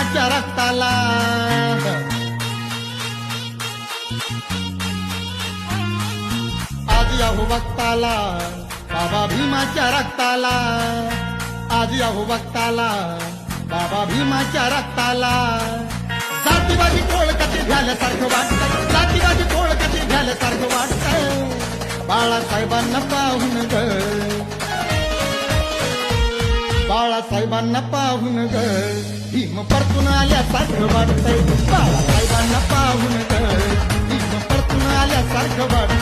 भीमाच्या रक्ताला. आज याहू भक्ताला बाबा भीमाच्या रक्ताला. आज याहू भक्ताला बाबा भीमाच्या रक्ताला. जातीवादी टोळ कधी झाल्यासारखं वाटतंय. जातीवादी टोळ कधी झाल्यासारखं वाटतंय. बाळासाहेबांना पाहून ग. बाळासाहेबांना पाहून ग. भीम परतून आल्यासारखं वाटतंय. बाळासाहेबांना पाहून ग. भीम परतून आल्यासारखं वाटतंय.